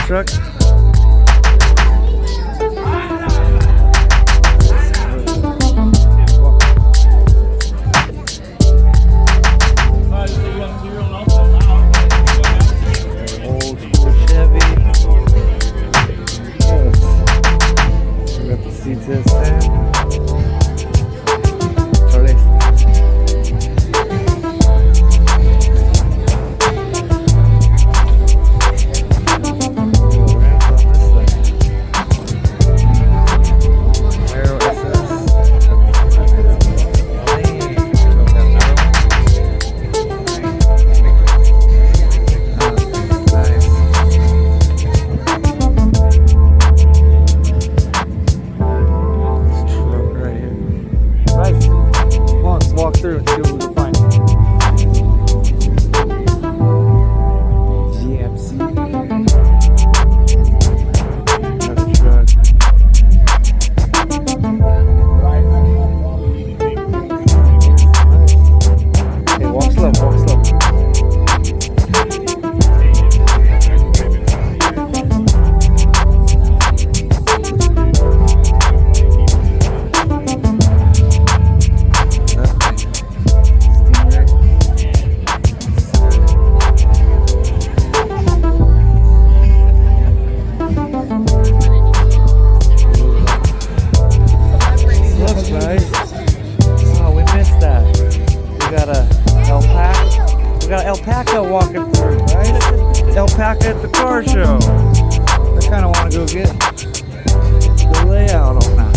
truck. Old school Chevy. Yes. We got the C10. Walk through and see what we can find. GMC. Another truck. Hey, walk slow, walk slow. We got an alpaca walking through, right? Alpaca at the car show. I kind of want to go get the layout on that.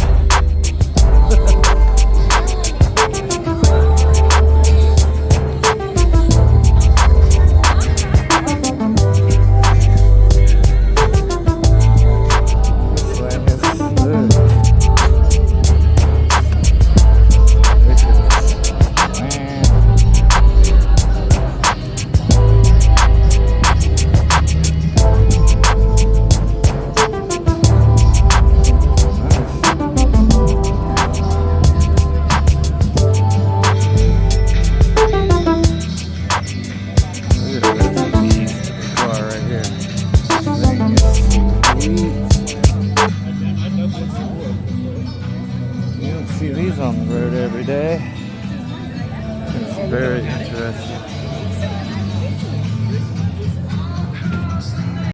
See these on the road every day. It's very